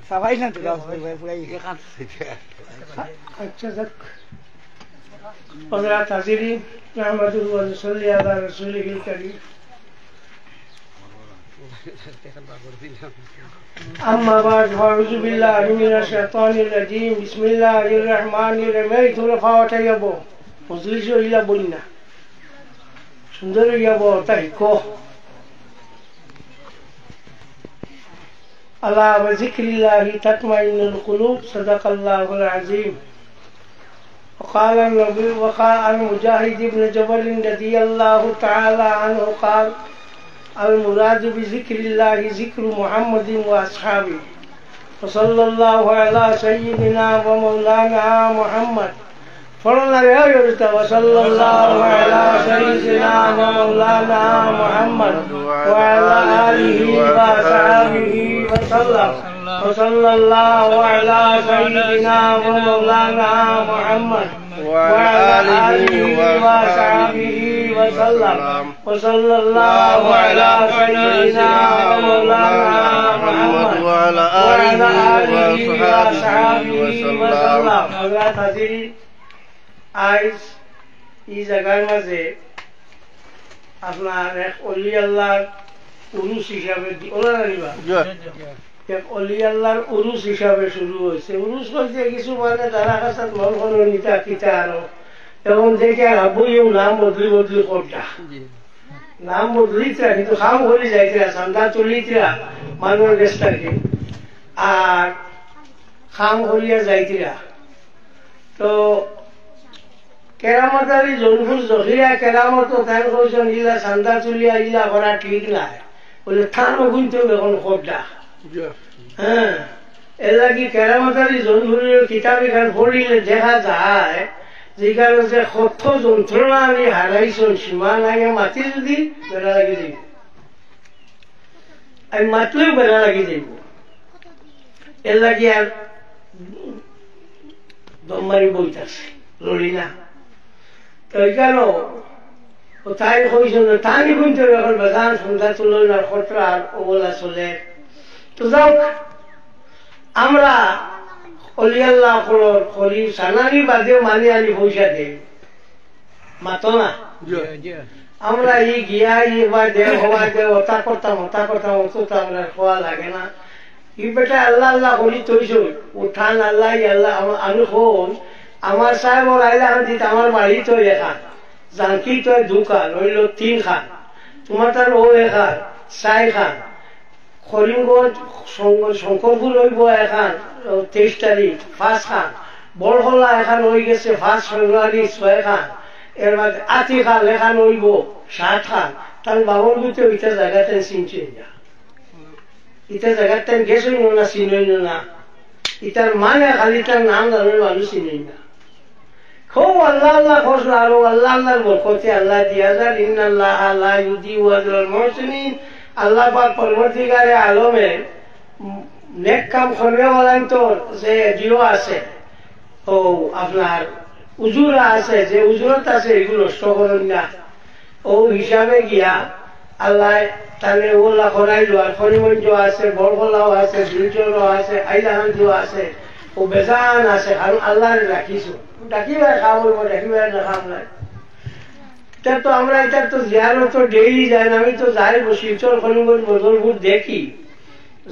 সাফাই না তো পুরাই আচ্ছা যাক হযরত হাজিরিন রাহমাতুল্লাহ সাল্লাল্লাহু আলা রাসূলিল কারীম أما بعد فأعوذ بالله من الشيطان الرجيم بسم الله الرحمن الرحيم তোমরা ফাওয়াটা যাবো মজলিস হইলা বলি না সুন্দর যাবো তাই কো আলা বিযিকরিল্লাহি তাতমাইন্নুল কুলুব সাদাকাল্লাহুল আযীম وقال النبي وقال مجاهد بن جبل رضي الله تعالى عنه قال المراد بذكر الله ذكر محمد وأصحابه وصلى الله على سيدنا ومولانا محمد فرنا يا وصلى الله على سيدنا ومولانا محمد وعلى آله وصحبه وسلم وصلى الله على سيدنا ومولانا محمد وعلى آله وصحبه وسلم وصلى الله على سيدنا ومولانا محمد وعلى آله وصحبه وسلم حضرات حاضرین আজ এই জায়গার মাঝে আপনার এক অলি আল্লাহর উরুস হিসাবে এক অলি আল্লাহর উরুস হিসাবে শুরু হয়েছে উরুস বলতে কিছু মানে যারা কাছে মন নিতা কিতা আরো এবং দেখে আবুইও নাম বদলি বদলি করতা নাম বদলিতা কিন্তু খাম করে যাইতরা সন্ধ্যা চলিতরা মানুষের দেশটাকে আর খাম করিয়া যাইতরা তো কেরামতারি জনফুল জহিরা কেরামত তাই কইছেন ইলা সন্ধ্যা চলিয়া ইলা করা ঠিক নাই বলে থানো কিন্তু এখন করতা হ্যাঁ এর লাগি কেরামতারি জনফুলের কিতাব এখান পড়িলে দেখা যায় যেখানে যে কত যন্ত্রণা আমি হারাইছেন সীমা নাই মাতি যদি বেড়া লাগি যাইব আমি মাতলেও বেড়া লাগি যাইব এর লাগি আর দমারি বইতাছে লড়ি না তো এখানে তাই কইছেন তানি কিন্তু এখন বেজান সন্ধ্যা চল না খতরা ওগুলা চলে তো যাও আমরা অলিয়াল্লাহ করি সানানি বাদে মানি আনি পয়সা দেই মাতো না আমরা এই গিয়া এবার দে হওয়া দে ওটা করতাম অত তো আমরা খোয়া লাগে না ই বেটা আল্লাহ আল্লাহ করি তৈছ উঠান আল্লাহ আল্লাহ আমি হন আমার সাহেব ওর আইলা দিত আমার বাড়ি তো এখান জানকি তো দুখান হইল 3 খান তোমার তার ও এখান 4 খান করিমগঞ্জ শঙ্করপুর হইব এখন 23 তারিখ 5 খান বড়হলা এখন হয়ে গেছে 5 ফেব্রুয়ারি 6 খান এর বাদ আতি খান এখন হইব 7 খান তার বাবর গুতে ওইটা জায়গাটা চিনছে না এটা জায়গাটা গেছে না চিনই না এটার মানে খালি তার নাম জানার মানুষ চিনই না খুব আল্লাহ আল্লাহ খোঁজ আরো আল্লাহ আল্লাহর বরকতে আল্লাহ দিয়া যায় ইন্নাল্লাহ লা ইউদিউ আজরাল মুহসিনিন আল্লাহ পাক পরবর্তীকালে আলমে নেক কাম করবে বলেন তো যে জিও আছে ও আপনার উজুরা আছে যে উজুরত আছে এগুলো নষ্ট করেন না ও হিসাবে গিয়া আল্লাহ তাহলে ওলা করাইলো আর করিমগঞ্জ আছে বড়গোলাও আছে শিলচরও আছে আইলাহান্দিও আছে ও বেজান আছে কারণ আল্লাহ রাখিছো ডাকিবার খাম হইব ডাকিবার না খাম নাই এটা তো আমরা এটা তো জিয়ারত ডেইলি যায় না আমি তো যাই শিলচর করিমগঞ্জ বদলপুর দেখি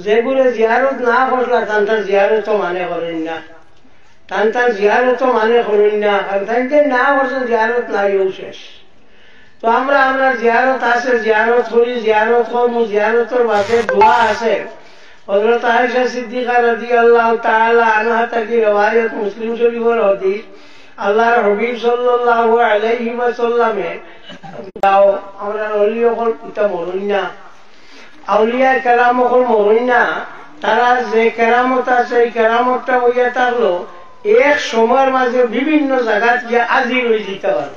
যেগুলো জিয়ারত না করলা তান্তার জিয়ারত মানে করেন না তান্তার জিয়ারত মানে করেন না কারণ তাইতে না করছেন জিয়ারত নাইও শেষ তো আমরা জিয়ারত আছে জিয়ারত করি জিয়ারত করব জিয়ারতের বাদে দোয়া আছে হযরত আয়েশা সিদ্দিকা রাদিয়াল্লাহু তাআলা আনহা থেকে রওয়ায়াত মুসলিম শরীফের হাদিস আল্লাহর হাবিব সাল্লাল্লাহু আলাইহি ওয়াসাল্লামে দাও আমরা ওলিও হল পিতা মরুন না আউলিয়া কেরাম হল মরুন না তারা যে কেরামত আছে এই কেরামতটা হইয়া থাকলো এক সময়ের মাঝে বিভিন্ন জায়গা গিয়ে হাজির হয়ে যেতে পারো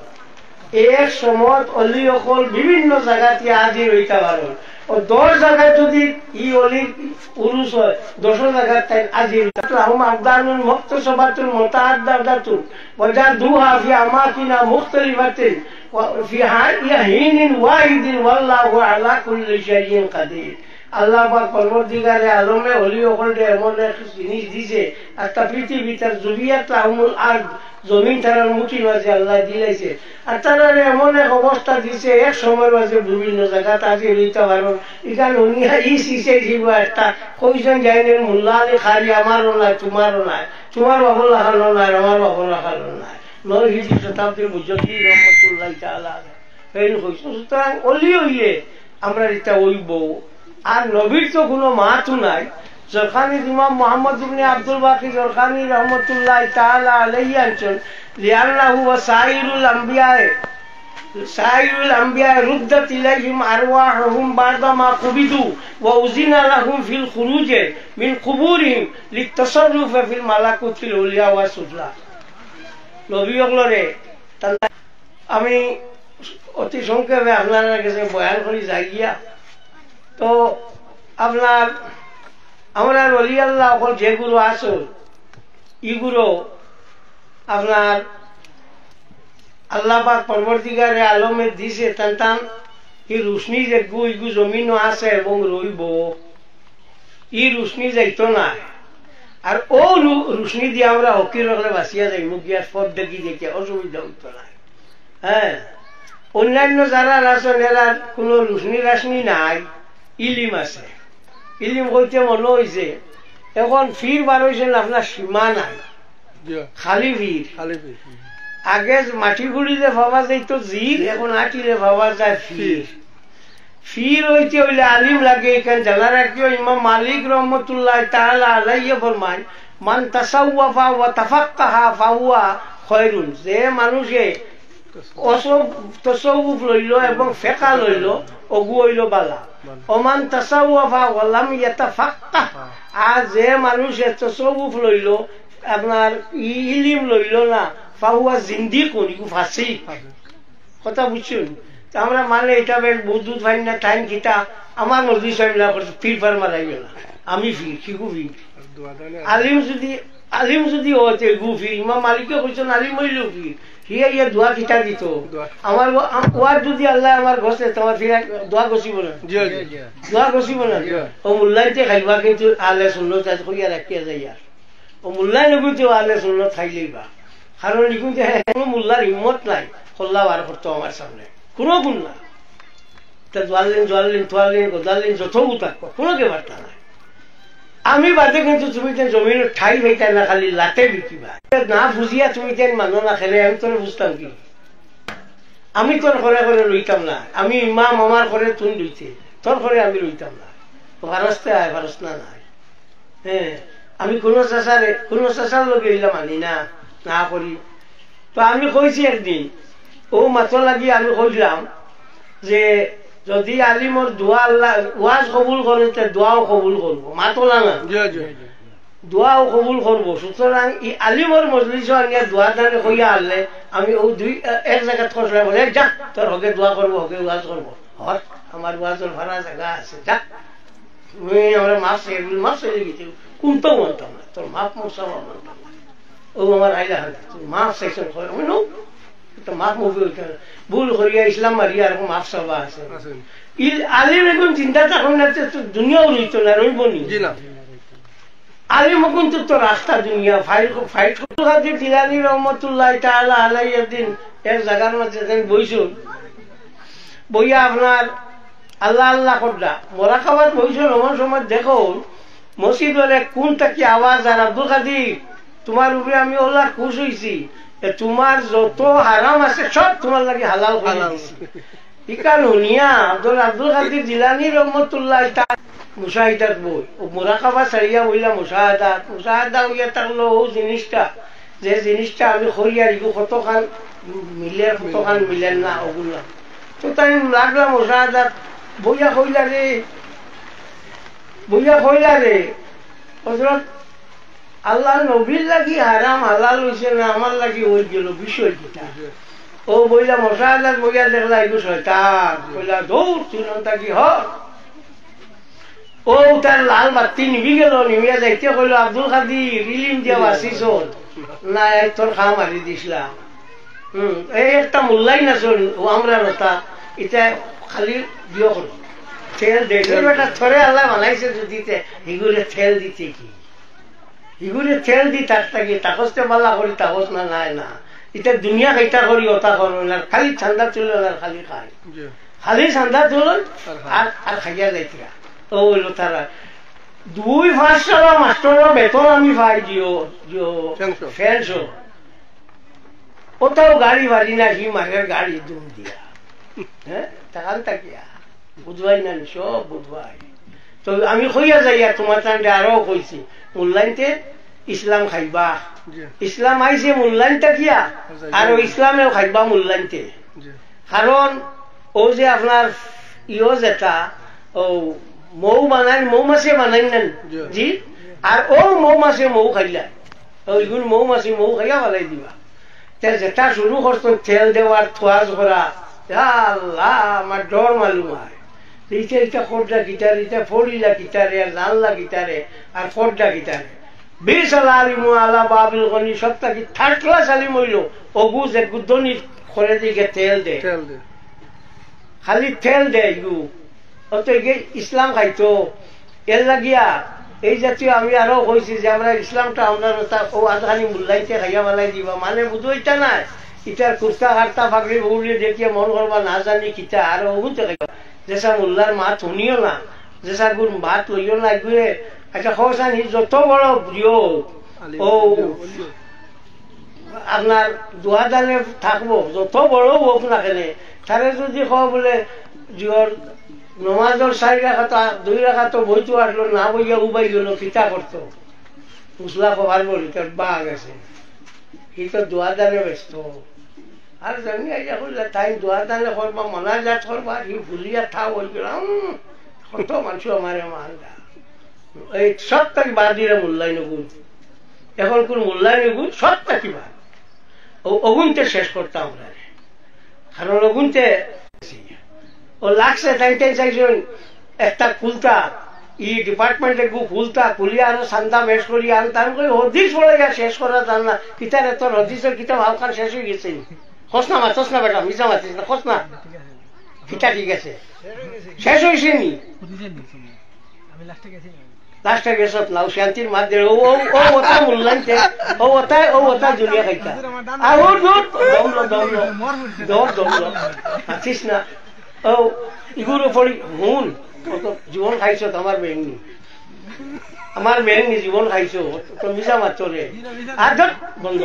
এক সময় অলি অকল বিভিন্ন জায়গা গিয়ে হাজির হইতে পারো ও 10 জায়গায় যদি ই অলি উরুস হয় 10 জায়গায় তাই আজির তাহলে আবদানুন মুক্তসবাতুন মুতাআদ্দাদাতুন ওয়াজাদুহা ফি আমাকিনা মুখতালিফাতিন ফি হিনিন ওয়াহিদিন ওয়াল্লাহু আলা কুল্লি শাইইন কাদির। আল্লাহ পাক পরবর্তীকারে আলমে অলি ওখানে এমন এক জিনিস দিছে একটা পৃথিবী তার জুবিয়াত লাহুমুল আরদ জমিন তারার মুঠির মাঝে আল্লাহ দিলাইছে আর তারা এমন এক অবস্থা দিছে এক সময়ের মাঝে বিভিন্ন জায়গা তাকে লইতে পারো এখানে উনিয়া ই শিশে দিব একটা কইজন যাইনের মোল্লা আলী খালি আমারও নাই তোমারও নাই, তোমার বাবুল রাখালো নাই, আমার বাবুল রাখালো নাই। 9 হিজরি শতাব্দীর মুজদ্দিদ রহমতুল্লাহ তাআলা ফেল কইছে। সুতরাং অলি হইলে আমরা এটা ওইব আর নবীর তো কোনো মাতও নাই। জরখানি ইমাম মুহাম্মদ ইবনে আব্দুল বাকি জরখানি রহমতুল্লাহ তাআলা আলাইহি আনছেন লিআন্নাহু ওয়াসাইরুল আম্বিয়া রুদ্দাত ইলাইহিম আরওয়াহুম বা'দা মা কুবিদু ওয়া উযিনা লাহুম ফিল খুরুজ মিন কুবুরিহিম লিতাসাররুফ ফিল মালাকুতিল উলিয়া ওয়া সুফলা। নবী হলরে আমি অতি সংক্ষেপে আপনার কাছে বয়ান করি যাই গিয়া। তো আপনার আমরা অলি আল্লাহ যেগুলো আসল ইগুলো আপনার আল্লাহ পাক পরবর্তীকারে আলমে দিছে টান এই রুশনি যে ইগু জমিনও আছে এবং রইব ই রুশনি যাইতো না। আর ও রুশনি দিয়ে আমরা হকির রাখলে বাঁচিয়া যাই মুখ গিয়া পথ দেখি দেখে অসুবিধা হইতো না। হ্যাঁ, অন্যান্য যারা আছেন এরা কোনো রুশনি রাশনি নাই, ইলিম আছে। ইলিম কইতে মনে হয়েছে এখন ফির বার হয়েছেন আপনার সীমা নাই, খালি ফির। আগে মাটি গুড়িলে ভাবা যাইত জির, এখন আটিলে ভাবা যায় ফির। ফির হইতে হইলে আলিম লাগে। এখানে জানা রাখিও ইমাম মালিক রহমতুল্লাহ তাআলা আলাইহি ফরমান মান তাসাওয়াফা ওয়া তাফাক্কাহা ফাহুয়া খায়রুন। যে মানুষে তসাউফ লইল এবং ফিকহ লইল ওগু হইল বালা। ওমান তাসাওয়াফা ওয়া লাম ইয়াতাফাক্কাহ, আর যে মানুষে তসাউফ লইল আপনার ইলম লইল না ফাহুয়া জিন্দিকুন, ইগু ফাসিক। কথা বুঝছেন? আমরা মানে এটা বেশ বুদ্ধুত ভাই না টাইম কিটা আমার মর্জি সাহেব না করছে ফির ফার মারাইল না, আমি ফির শিখু ফির। আলিম যদি হতে গু ফির, ইমাম মালিকে বলছেন আলিম হইল ফির, হিয়া ইয়া দোয়া কিটা দিত। আমার ওয়ার যদি আল্লাহ আমার ঘষে তোমার ফির দোয়া গছিব না, দোয়া গছিব না। ও মোল্লাইতে খাইবা কিন্তু আলে সুন্নত করিয়া রাখিয়া যায়। আর ও মোল্লাই নগুতেও আলে সুন্নত খাইলেইবা, কারণ লিখুন যে কোনো মোল্লার হিম্মত নাই খোল্লা বার করতো আমার সামনে, কোনো গুণ না। জোয়ালিন তোয়ালিন গোদালিন যত থাকবো কোনো কে বার্তা নাই। আমি বাদে কিন্তু তুমি জমিন ঠাই ভাইতাই না, খালি লাটে বিকিবা না বুঝিয়া তুমি মানুষ না খেলে আমি তোর বুঝতাম কি? আমি তোর ঘরে ঘরে লইতাম না। আমি ইমাম আমার ঘরে তুন লইতে, তোর ঘরে আমি লইতাম না। ভারসতে আয় ভারস না নাই। হ্যাঁ, আমি কোনো চাষার লোক এলাম আনি না না করি। তো আমি কইছি একদিন ও মাথা লাগি আমি কইলাম যে যদি আলিমর দোয়া আল্লাহ ওয়াজ কবুল করে দোয়াও কবুল করবো, মাতলা না দোয়াও কবুল করবো। সুতরাং ই আলিমর মজলিস আনিয়া দোয়া দানে কইয়া আনলে আমি ও দুই এক জায়গা খসলে বলে যা তোর হকে দোয়া করবো, হকে ওয়াজ করবো। হর আমার ওয়াজের ভাড়া জায়গা আছে, যা তুমি আমরা মাছ ছেড়ে গেছি কোনটা মানতাম না, তোর মাপ মশা মানতাম না। ও আমার আইলা মাপ সেকশন করে আমি নো মাপ মুভি ভুল করিয়া ইসলাম মারিয়া এরকম মাপ সভা আছে। আলিম এখন চিন্তা তখন দুনিয়াও রইত না, রইব নি আলিম এখন তো রাস্তা দুনিয়া ফাইট খাতির জিলানী রহমতুল্লাহ তাআলা আলাইহি একদিন এক জায়গার মাঝে বইছুন, বইয়া আপনার আল্লাহ আল্লাহ করলা মরা খাবার বইছুন। এমন সময় দেখো মসজিদে কোনটা কি আওয়াজ আর আব্দুল কাদির তোমার উপরে আমি ওলা খুশ হয়েছি, তোমার যত হারাম আছে সব তোমার লাগে হালাল করে দিছি। ইকান হুনিয়া আব্দুল কাদির জিলানী রহমতুল্লাহ মুশাহিদাত বই ও মুরাকাবা ছাড়িয়া বইলা মুশাহাদা হইয়া থাকলো ও জিনিসটা যে জিনিসটা আমি করিয়া ইগু কতখান মিলে কতখান মিলেন না ওগুলা। তো তাই লাগলাম মুশাহাদাত বইয়া কইলা রে হযরত আল্লাহ নবীর লাগি হারাম হালাল হয়েছে না আমার লাগি হয়ে গেল বিষয় কিটা। ও বইলা মশাহাদাত বইয়া দেখলা এগু শয়তান বইলা দৌড় তুই কি হ ও তার লাল বাতি নিবি গেল, নিবিয়া যাইতে কইল আব্দুল কাদির ইলিম দিয়া বাসিস না, তোর খা মারি দিছিলাম। এই একটা মোল্লাই না চল ও আমরা রতা এটা খালি দিও করো তেল দেখলে বেটা থরে আল্লাহ বানাইছে যদি হিগুরে তেল দিতে কি হিগুরে তেল দি তার থাকি তাকসতে পাল্লা করি তাকস না নাই না এটা দুনিয়া খাইতা করি ওটা করো না, খালি ঠান্ডা চলে আর খালি খাই খালি ঠান্ডা চলন আর খাইয়া যাইতিরা। তো বললো তারা 2-5 সাল মাস্টারের বেতন আমি পাই দিও ফেলছো ওটাও গাড়ি বাড়ি না কি মাগের গাড়ি দুম দিয়া হ্যাঁ তাকান তাকিয়া বুধবাই না সব বুধবাই। তো আমি কইয়া যাইয়া তোমার তান্ডে আরো কইছি মূল্যায়নতে ইসলাম খাইবা, ইসলাম আইছে মূল্যায়ন তাকিয়া আর ইসলামেও খাইবা মূল্যায়নতে। কারণ ও যে আপনার ইও যেটা ও মৌ বানাই মৌমাছি বানাই নেন জি, আর ও মৌমাছি মৌ খাইলা ওইগুলো মৌমাছি মৌ খাইয়া বানাই দিবা। যেটা শুরু করতো তেল দেওয়ার থোয়াজ করা আল্লাহ আমার ডর মালুম হয় এইটা ফোরডা গিটার এটা ফোরিলা গিটারে আর জানলা গিটারে আর ফোরডা গিটারে 20 আলিম আলা বাবিল গনি সবটা কি 3rd ক্লাস আলিম হইল অগু যে গুদনির করে দিকে তেল দে খালি তেল দে ইগু অত ইসলাম খাইতো এর লাগিয়া এই জাতীয় আমি আরো কইছি যে আমরা ইসলামটা আমরা ও আধখানি মূল্যাইতে খাইয়া মালাই দিবা মানে বুঝইটা নাই ইটার কুর্তা হারতা ফাগড়ি বউলে দেখিয়ে মন করবা না জানি কিতা আর ওগুতে খাইবা যেসা মোল্লার মাত শুনিও না যেসা গুর মাত লইও না গুয়ে আচ্ছা খোসানি যত বড় প্রিয় ও আপনার দুহাজারে থাকবো যত বড় হোক না কেনে তারে যদি খাওয়া বলে জিওর নমাজের 4 রাকাত 2 রাকাত বইতো আসলো না বইয়া উবাই গেল পিতা করতো মুসলা কবার বলি তোর বাঘ আছে কি তো 2000 ব্যস্ত আর জানি আইয়া কইলা তাই 2000 করবা মনাজাত করবা কি ভুলিয়া থা হই গেলাম কত মানুষ আমারে মালদা এই সবটাই বাদিরে মূল্যায়ন গুণ এখন কোন মূল্যায়ন গুণ সবটা কি বাদ অগুনতে শেষ করতাম আমরা কারণ অগুনতে ও লাগছে তাইটাই চাইছেন একটা খুলতা ই ডিপার্টমেন্টে গু খুলতা খুলিয়া আরো সান্দা মেশ করি আনতাম করে হদিস পড়ে গা শেষ করা জান না কিতার এত হদিসের কিতাব হালকার শেষ হয়ে গেছে খোঁজ না মারছস না বেটা মিশা মারছিস না খোঁজ না কিতা ঠিক আছে শেষ হয়েছে নি লাস্টে গেছ না শান্তির মাধ্যমে ও ওটা মূল্যায়নতে ও ওটা জুলিয়া খাইতা আর ও দমলো আছিস না ও ইগুলো পড়ি হুন জীবন খাইছ আমার বেঙ্গনি আমার বেঙ্গনি জীবন খাইছ তো মিশা মাত্র রে আর বন্ধ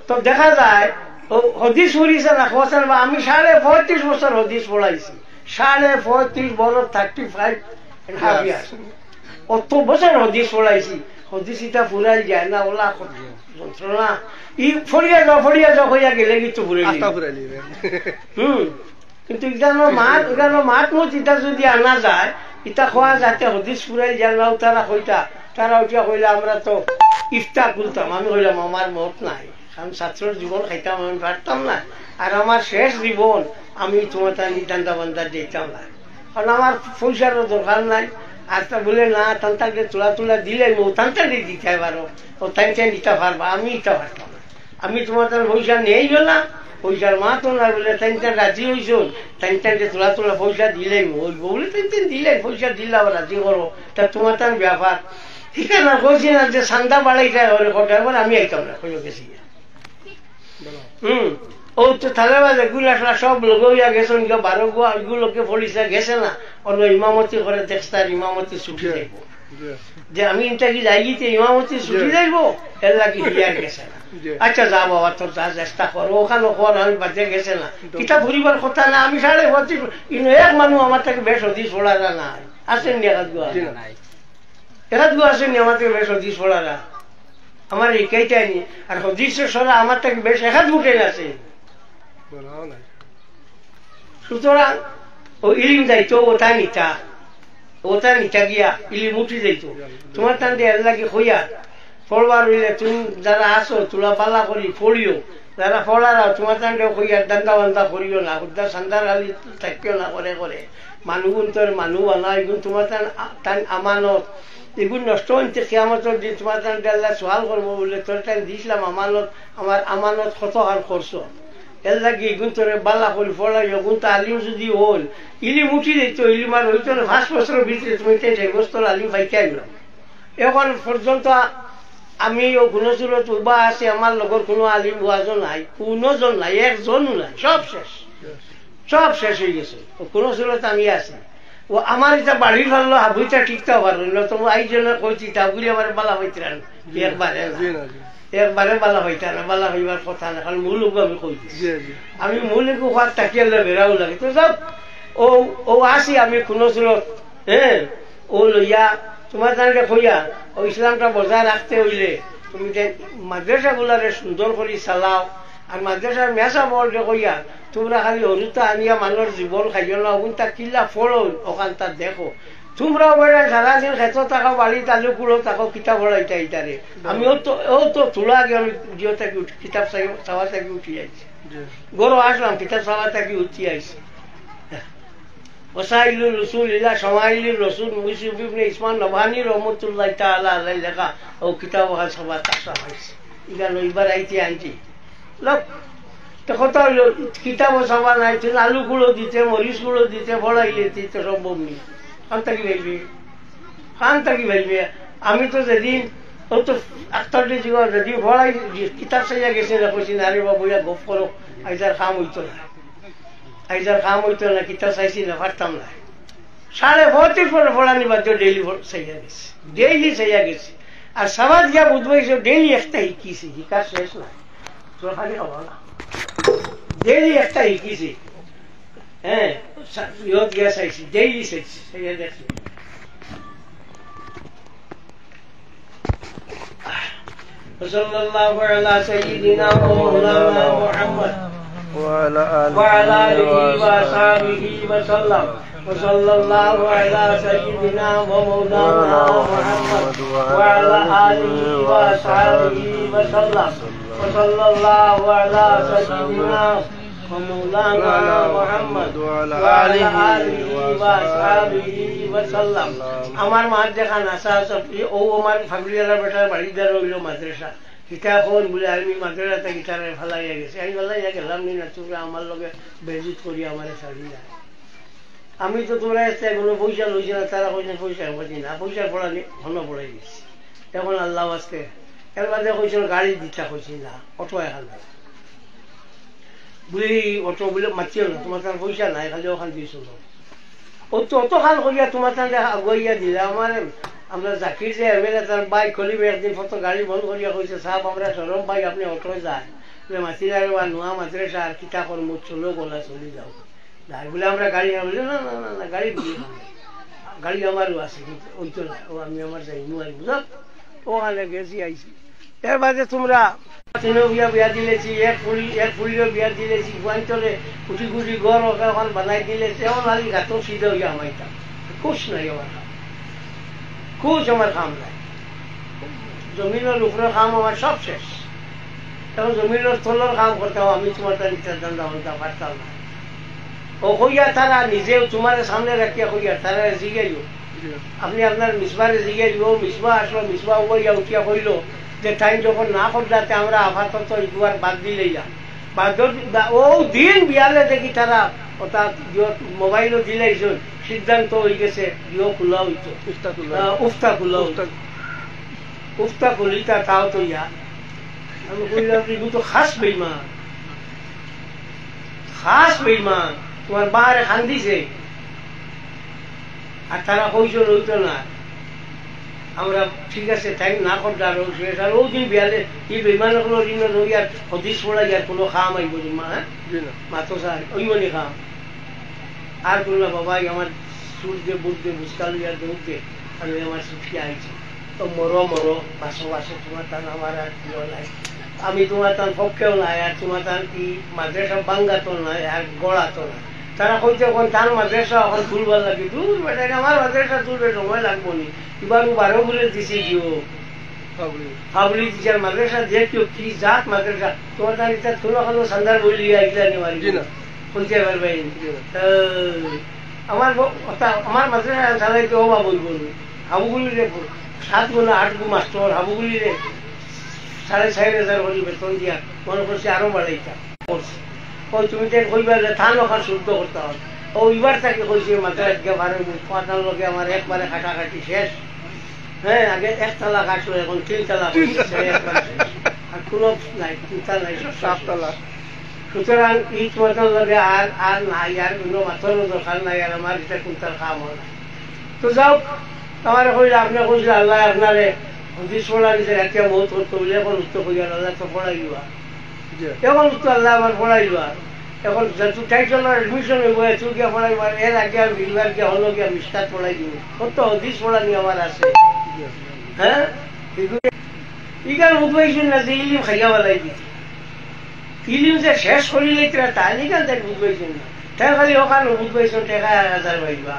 তো দেখা যায় ও হদিস পড়িছে না খোঁচার বা আমি 35 বছর হদিস পড়াইছি 35 বছর 35.5 ইয়ার্স অত বছর হদিস পড়াইছি হদিস ইটা ফুরাই যায় না ওলা যন্ত্রণা ই ফরিয়া যাও হইয়া গেলে কিন্তু ফুরাইলি কিন্তু এখানে মাত মত ইটা যদি আনা যায় ইটা খোয়া যাতে হদিস ফুরাই যায় না তারা কইতা তারা উঠিয়া কইলা আমরা তো ইফতা খুলতাম আমি কইলাম আমার মত নাই কারণ ছাত্রর জীবন খাইতাম আমি পারতাম না আর আমার শেষ জীবন আমি তোমার তার নিতান্তা বান্ধা দিতাম না কারণ আমার পয়সারও দরকার নাই আর তা বলে না তান্তাকে তোলা দিলে ও তান্তাকে দিতে পারো ও তান্তা নিতে পারবা আমি নিতে পারতাম না আমি তোমার তার পয়সা নেই গেলাম পয়সার মা তো না বলে তান্তা রাজি হইস তান্তাকে তোলা পয়সা দিলেই ওই বলে তান্তেন দিলেন পয়সা দিলে আবার রাজি করো তা তোমার তার ব্যাপার ঠিক আছে না কইছি না যে সান্দা বাড়াই যায় এবার আমি আইতাম না কইও গেছি ও তো থালাবাজ এগুলা সব লগইয়া গেছেন 12 গো এগুলোকে পড়িছে গেছে না অন্য ইমামতি করে দেখতার ইমামতি ছুটি যাইব যে আমি ইনটা কি যাইতে ইমামতি ছুটি যাইব এর লাগি হিয়ার গেছে না আচ্ছা যা বাবা তোর যা চেষ্টা করো ওখানে খবর আমি বাড়তে গেছে না কিতা পরিবার কথা না আমি 35 ইনো এক মানুষ আমার থেকে বেশ হদিস পড়া যা না আসেন নি একাদ গো আসেন নি আমার থেকে বেশ হদিস পড়া যা আমার এই কেইটাই নি আর হদিসের সরা আমার থেকে বেশ একাদ বুটে আছে সুতরাং ও ইলিম যাইতো ওটা নিতা গিয়া ইলিম উঠি যাইতো তোমার টান দিয়ে লাগে হইয়া ফলবার হইলে তুমি যারা আসো তোলা পাল্লা করি ফলিও যারা ফলারা তোমার তান্ডেও কইয়ার দান্দা বান্দা করিও না উদ্ধার সান্দার গালি থাকিও না করে করে মানুহ তোর মানুহ আনা এগুন তোমার তান আমানত এগুন নষ্ট হইতে কেয়ামতের দিন তোমার তান্ডে আল্লাহ সোয়াল করবো বলে তোর টাইম দিয়েছিলাম আমানত আমার আমানত কত হার করছো এর লাগে এগুন তোরে বাল্লা করি ফলাই এগুন তো আলিম যদি হল ইলিম উঠি দিত ইলিম আর হইতো না 5 বছরের ভিতরে তুমি 1.5 বছর আলিম পাইতে আইলাম এখন পর্যন্ত আমি গুণচুরত উবা আছে আমার লগর কোনো আলিম ওয়াজও নাই কোনোজন নাই একজনও নাই সব শেষ হয়ে গেছে গুণচুরত আমি আছি ও আমার এটা বাড়ির ভালো হাবুইটা ঠিকতে পারো না তো এই জন্য কইছি তাগুলি আমার বালা হইতে না একবারে বালা হইতা না বালা হইবার কথা না কারণ মূলক আমি কইছি আমি মূলক হওয়ার তাকিয়ে বেড়াও লাগে তো সব ও আসি আমি গুণচুরত হ্যাঁ ও লইয়া তোমার জানলে কইয়া ও ইসলামটা বজায় রাখতে হইলে তুমি মাদ্রাসা গুলারে সুন্দর করে চালাও আর মাদ্রাসার মেসা বলতে কইয়া তোমরা খালি হরুতা আনিয়া মানুষ জীবন খাইও না ওগুন তা কিল্লা ফলো ওখান তার দেখো তোমরাও বেড়া সারাদিন খেত থাকা বাড়ি তালু কুড়ো তাকে কিতাব পড়াইতা ইটারে আমি ও তো তোলা আগে আমি জিও থাকি কিতাব চাওয়া থাকি উঠি আইছি গরো আসলাম কিতাব চাওয়া থাকি উঠি আইছি ওসাইলুল রসুল ইলা সমাইলুর রসুল মুসিফ ইবনে ইসমান নবহানি রহমতুল্লাহ তাআলা আলাইহি লেখা ও কিতাব ওখান সবার তাকসা হয়েছে ইগানো এবার আইতে আনছি লোক তো কত কিতাব সবার নাই আলুগুলো দিতে মরিচগুলো দিতে ফলাইলে দিতে সম্ভব নেই খান থাকি ভাইবে আমি তো যেদিন ও তো আক্তারটি জীবন যেদিন ফলাই কিতাব চাইয়া গেছে না কইছি না রে বাবু ইয়া গপ করো আইজার কাম হইতো না আইজার কাম হইতো না কিতাব চাইছি না পারতাম না 4:30 পরে ফলানি বাদ ডেইলি চাইয়া গেছে ডেইলি চাইয়া গেছে আর সমাজ গিয়া বুঝবাইছো ডেইলি একটা শিকিছি শিকার শেষ নাই তোর খালি হবো না ডেইলি একটা শিকিছি হ্যাঁ ইয়ত গিয়া চাইছি ডেইলি চাইছি চাইয়া দেখছি وصلى الله على سيدنا ومولانا محمد وعلى آله وصحبه وسلم وصلى الله على سيدنا ومولانا محمد وعلى آله وصحبه وسلم وصلى الله على سيدنا ومولانا محمد وعلى آله وصحبه وسلم আমার মার যেখান আশা আছে ও আমার ফাগুলিয়ার বেটার বাড়িদার রইল মাদ্রাসা কিতা কোন বলে আমি মাদ্রাসাতে গিটারে ফেলাইয়া গেছে আমি ফেলাইয়া গেলাম নি না তোমরা আমার লগে বেজিত করি আমার ছাড়ি যায় আমি তো তোমরা কোনো পয়সা লইছি না তারা কইছে পয়সা পাচ্ছি না পয়সা পড়ানি ঘন পড়াই দিচ্ছি এখন আল্লাহ আজকে এর বাদে কইছিল গাড়ি দিতা কইছি না অটো এখন বুঝি অটো বলে মাতিও না তোমার তার পয়সা নাই খালি ওখান দিয়েছিল ও তো অত খাল করিয়া তোমার তাহলে আগুয়াইয়া দিলে আমার আমরা জাকির যে এমএলএ তার বাইক খুলিবে একদিন ফটো গাড়ি বন্ধ করিয়া কইছে সাহেব আমরা সরম ভাই আপনি অটোয় যান মাতিলার বা নোয়া মাদ্রাসা আর কিতা করম চলো গলা চলে যাও যাই বলে আমরা গাড়ি বলে না না না গাড়ি দিয়ে গাড়ি আমারও আছে কিন্তু ওই তো না ও আমি আমার যাই নোয়াই বুঝল ওখানে গেছি আইছি এর বাদে তোমরা বিয়া বিয়া দিলেছি এক ফুলিও বিয়া দিলেছি গুয়াঞ্চলে কুটি কুটি ঘর ওখান বানাই দিলেছে এমন আলি ঘাত সিদ্ধ হইয়া আমাইতাম খুশ নাই আমার কাম খুশ আমার কাম নাই জমিনের উপরের কাম আমার সব শেষ তখন জমিনের তলের কাম করতাম আমি তোমার তার নিচের দান্দা বলতাম পারতাম না ও কইয়া তারা নিজেও তোমার সামনে রাখিয়া কইয়া তারা জিগাইল আপনি আপনার মিসবারে জিগাইল মিসবা আসলো মিসবা কইয়া উঠিয়া কইল যে টাইম যখন না করলাতে আমরা আপাতত একবার বাদ দিলেই যাম বাদ ও দিন বিয়ালে দেখি তারা ওটা মোবাইলও দিলেই সিদ্ধান্ত হয়ে গেছে ইয়ে খোলা হইতো উফতা খোলা উফতা খুলিতা তাও তো ইয়া আমি কইলাম এগুলো তো খাস বেইমান তোমার বাহারে খান্দিছে আর তারা কইছিল হইতো না আমরা ঠিক আছে টাইম না করতে আর ওই দিন বিয়ালে এই বেমানগুলো ঋণ রইয়ার হদিস পড়া ইয়ার কোনো খাম আইব মা মাতো স্যার ওই মনে খাম আর বললো বাবা আমার সুর দিয়ে বুট দিয়ে মুস্কাল ইয়ার দৌড়তে আমি আমার সুখী আইছি তো মরো বাসো তোমার তান আমার আর প্রিয় নাই আমি তোমার তান পক্ষেও নাই আর তোমার তান কি মাদ্রাসা বাঙ্গাতো নাই আর গড়াতো না তারা কইতে এখন তার মাদ্রাসা এখন তুলবার লাগে দূর বেটা আমার মাদ্রাসা তুলবে সময় লাগবো নি এবার 12 বলে দিছি ফাবলি টিচার মাদ্রাসা যে কেউ কি জাত মাদ্রাসা তোমার তার এটা কোনো কোনো সন্ধান বলি আইলা নেওয়ারি শুনতে পারবেন আমার মাদ্রাসা চালাইতে ও বা বলবো হাবুগুলি রে 7 গুণ 8 গুণ মাস্টার হাবুগুলি রে 4,500 বলি বেতন দিয়া মনে করছি আরো বাড়াইতা ওই তুমি তো কইবার থান ওখান শুদ্ধ করতে হবে ও এবার তাকে কইছে মাদ্রাসা গিয়ে বারো পাতার লোকে আমার একবারে কাটাকাটি শেষ হ্যাঁ আগে 1 তালা কাটলো এখন 3 তালা আর কোনো নাই 3 তালা নাই 7 তালা সুতরাং এই তোমার লগে আর আর নাই আর কোনো মাথার দরকার নাই আর আমার এটা কোনটার কাম হয় না তো যাও আমার কইলে আপনি কইলে আল্লাহ আপনারে হদিস পড়া নিজের একটা মত করতে বলে এখন উত্তর করিয়া আল্লাহ তো পড়াইবা এখন উত্তর আল্লাহ আমার পড়াইবা এখন যত টাইটেল এডমিশন হইব এত গিয়া পড়াইবা এর আগে আর বিলবার গিয়া হলো গিয়া মিস্টার পড়াই দিব কত হদিস পড়া নিয়ে আমার আছে হ্যাঁ ইগান উদ্ভাইছেন না যে ইলিম খাইয়া বলাই দিচ্ছি ইলিম যে শেষ করিলে তাই নিকাল তাই বুঝবাইছেন না তাই খালি ওখানে বুঝবাইছেন টেকা 1000 পাইবা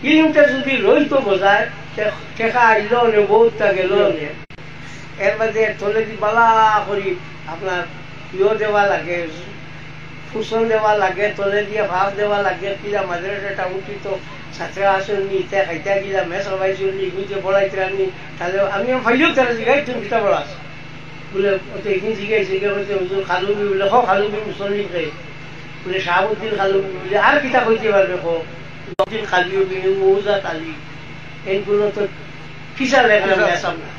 ইলিমটা যদি রইতো বোঝায় টেকা আইল নে বহুতটা গেল নে এর মধ্যে তলে দি বালা করি আপনার ইয়ে দেওয়া লাগে ফুসন দেওয়া লাগে তলে দিয়ে ভাব দেওয়া লাগে কিলা মাদ্রাসাটা উঠিত ছাত্র আসেন নি তে খাইতে গিলা মেস হবাইছেন নি গুজে পড়াইতে নি তাহলে আমি ফাইলেও তারা জিগাই তুমি কিতা পড়াস বলে এইখিনি জিগাইছে বলছে হুজুর খালুবি বলে খালুবি মুসল্লি খাই বলে শাহাবুদ্দিন খালুবি বলে আর কিতা কইতে পারবে দিন খালুবি মৌজা তালি এইগুলো তো কিসা লেখা আসব না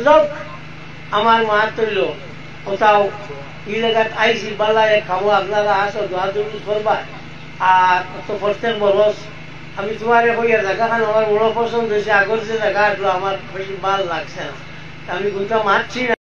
যাক আমার মা তৈল কোথাও এই জায়গাত আইসি বালায় খাবো আপনারা আসো দোয়াদুরি করবা আর তো প্রত্যেক বরস আমি তোমার কইয়া জায়গাখান আমার বড় পছন্দ হয়েছে আগর যে জায়গা আসলো আমার বেশি ভাল লাগছে না আমি কোনটা মারছি না